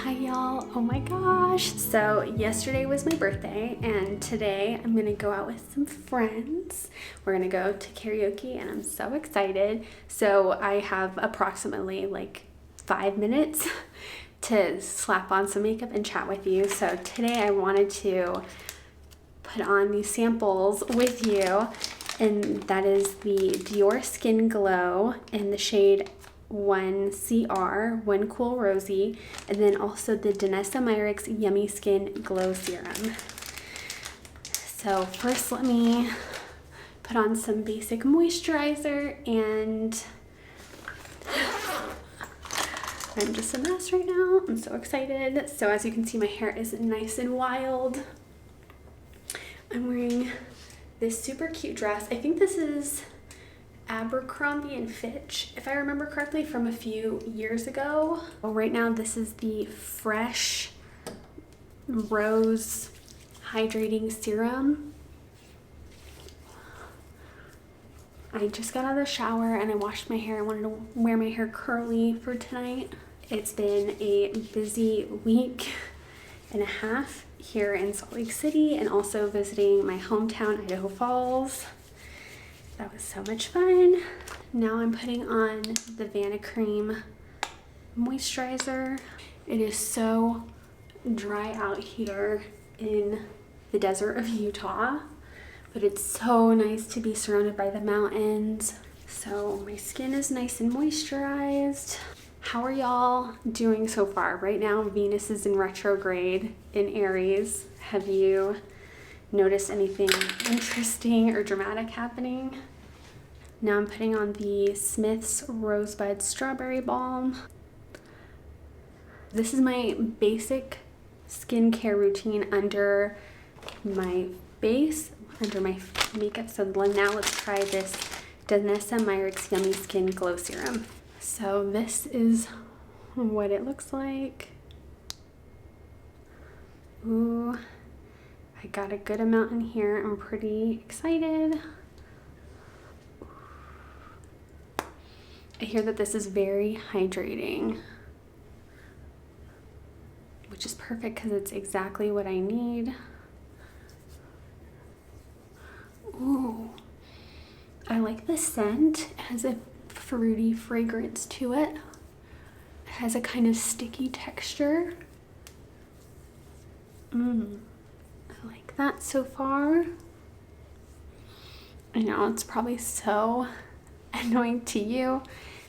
Hi y'all, oh my gosh. So yesterday was my birthday and today I'm gonna go out with some friends. We're gonna go to karaoke and I'm so excited. So I have approximately like 5 minutes to slap on some makeup and chat with you. So today I wanted to put on these samples with you, and that is the Dior Skin Glow in the shade 1CR, One Cool Rosy, and then also the Danessa Myricks Yummy Skin Glow Serum. So first let me put on some basic moisturizer, and I'm just a mess right now. I'm so excited. So as you can see, my hair is nice and wild. I'm wearing this super cute dress. I think this is Abercrombie and Fitch, if I remember correctly, from a few years ago. Well, right now this is the Fresh Rose Hydrating Serum. I just got out of the shower and I washed my hair. I wanted to wear my hair curly for tonight. It's been a busy week and a half here in Salt Lake City and also visiting my hometown, Idaho Falls. That was so much fun. Now I'm putting on the Vanicream moisturizer. It is so dry out here in the desert of Utah, but it's so nice to be surrounded by the mountains. So my skin is nice and moisturized. How are y'all doing so far? Right now, Venus is in retrograde in Aries. Have you noticed anything interesting or dramatic happening? Now I'm putting on the Smith's Rosebud Strawberry Balm. This is my basic skincare routine under my base, under my makeup. So now let's try this Danessa Myricks Yummy Skin Glow Serum. So this is what it looks like. Ooh, I got a good amount in here. I'm pretty excited. I hear that this is very hydrating, which is perfect because it's exactly what I need. Ooh, I like the scent. It has a fruity fragrance to it. It has a kind of sticky texture. I like that so far. I know it's probably so annoying to you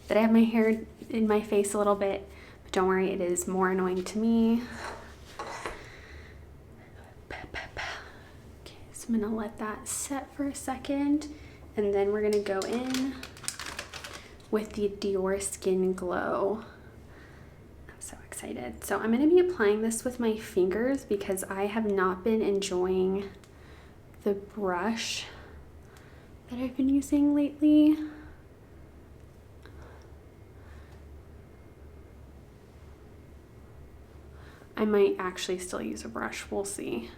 that I have my hair in my face a little bit, but don't worry, it is more annoying to me. Okay, so I'm gonna let that set for a second, and then we're gonna go in with the Dior Skin Glow. I'm so excited. So I'm gonna be applying this with my fingers because I have not been enjoying the brush that I've been using lately. I might actually still use a brush, we'll see.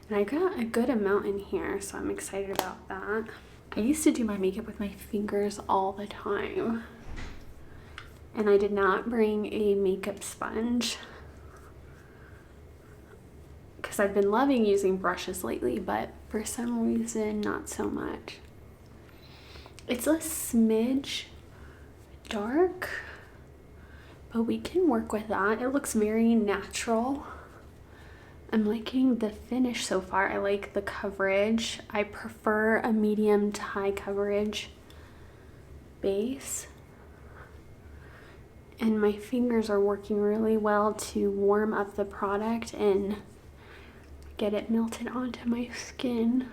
And I got a good amount in here, so I'm excited about that. I used to do my makeup with my fingers all the time, and I did not bring a makeup sponge because I've been loving using brushes lately, but for some reason not so much. It's a smidge dark, but we can work with that. It looks very natural. I'm liking the finish so far. I like the coverage. I prefer a medium to high coverage base. And my fingers are working really well to warm up the product and get it melted onto my skin.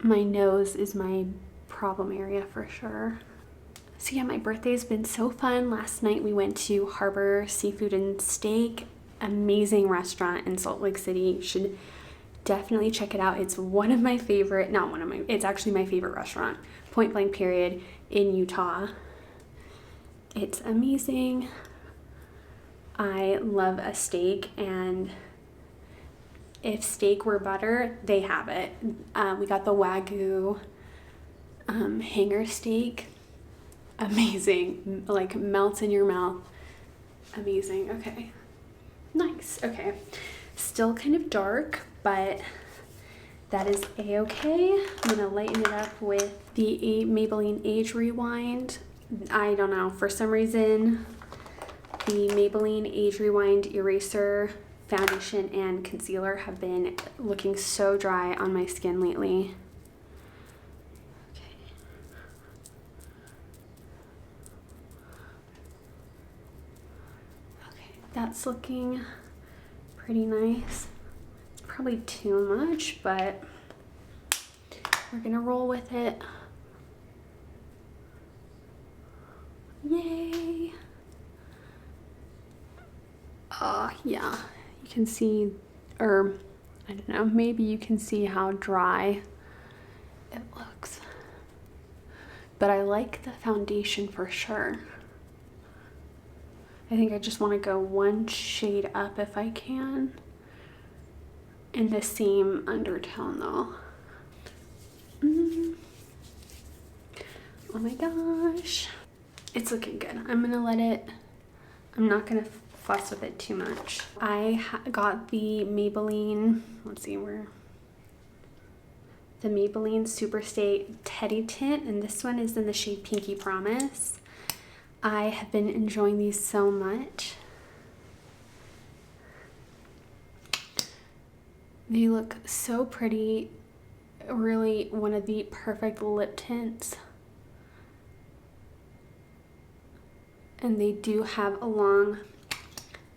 My nose is my problem area for sure. So yeah, my birthday's been so fun. Last night we went to Harbor Seafood and Steak. Amazing restaurant in Salt Lake City. You should definitely check it out. It's one of my favorite, it's actually my favorite restaurant, point blank period, in Utah. It's amazing. I love a steak, and if steak were butter, they have it. We got the Wagyu hanger steak. amazing. Like melts in your mouth. Amazing. Okay. Nice. Okay. Still kind of dark, but that is a-okay. I'm gonna lighten it up with the Maybelline Age Rewind. I don't know, for some reason, the Maybelline Age Rewind Eraser foundation and concealer have been looking so dry on my skin lately. Okay, that's looking pretty nice. It's probably too much, but we're gonna roll with it. Yay! Yeah, you can see, or I don't know, maybe you can see how dry it looks. But I like the foundation for sure. I think I just want to go one shade up if I can. In the same undertone though. Oh my gosh. It's looking good. I'm gonna let it, I'm not gonna fuss with it too much. I got the Maybelline, let's see where, the Maybelline Superstay Teddy Tint, and this one is in the shade Pinky Promise. I have been enjoying these so much. They look so pretty. Really one of the perfect lip tints. And they do have a long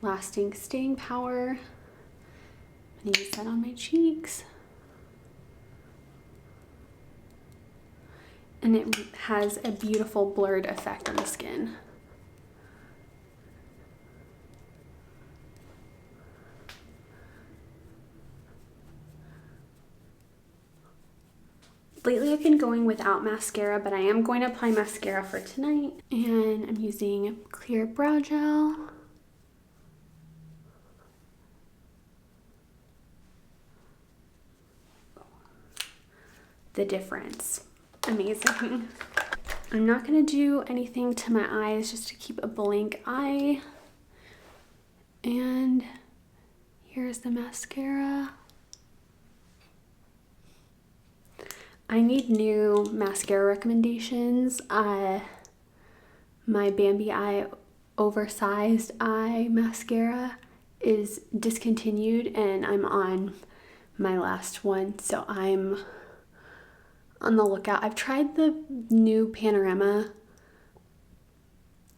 lasting staying power. I'm gonna use that on my cheeks. And it has a beautiful blurred effect on the skin. Lately I've been going without mascara, but I am going to apply mascara for tonight. And I'm using clear brow gel. The difference. Amazing. I'm not going to do anything to my eyes just to keep a blank eye. And here's the mascara. I need new mascara recommendations. My Bambi Eye Oversized Eye Mascara is discontinued and I'm on my last one, so I'm on the lookout. I've tried the new Panorama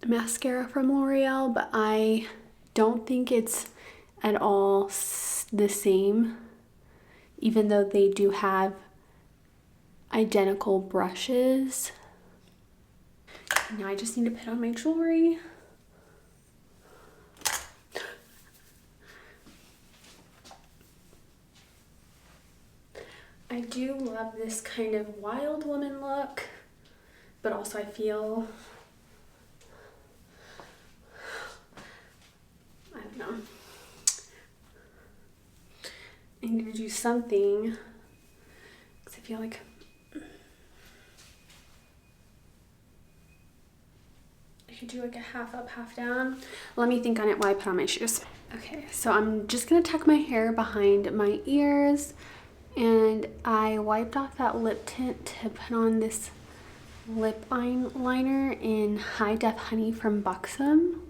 mascara from L'Oreal, but I don't think it's at all the same, even though they do have identical brushes. Now I just need to put on my jewelry. I do love this kind of wild woman look, but also I feel, I don't know, I need to do something because I feel like I could do like a half up, half down. Let me think on it while I put on my shoes. Okay, so I'm just gonna tuck my hair behind my ears. And I wiped off that lip tint to put on this lip liner in High Def Honey from Buxom.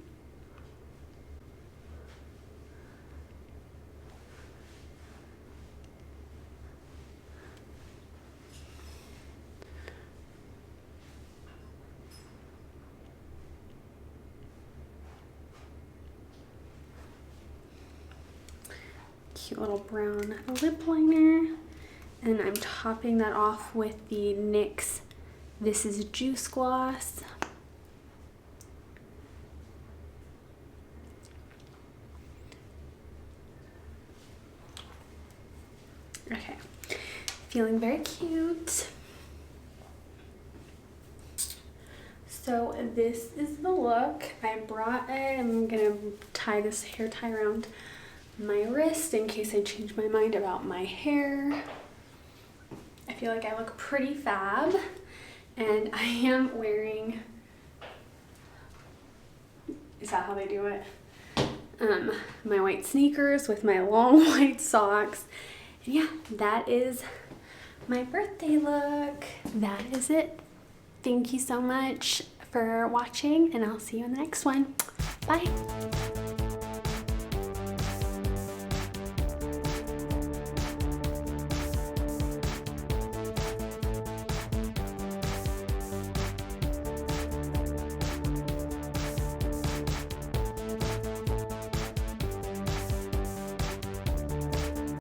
Cute little brown lip liner, and I'm topping that off with the NYX This Is Juice Gloss. Okay, feeling very cute. So this is the look. I brought it. I'm gonna tie this hair tie around my wrist in case I change my mind about my hair. I feel like I look pretty fab, and I am wearing Is that how they do it? My white sneakers with my long white socks. And yeah, that is my birthday look. That is it. Thank you so much for watching, and I'll see you in the next one. Bye.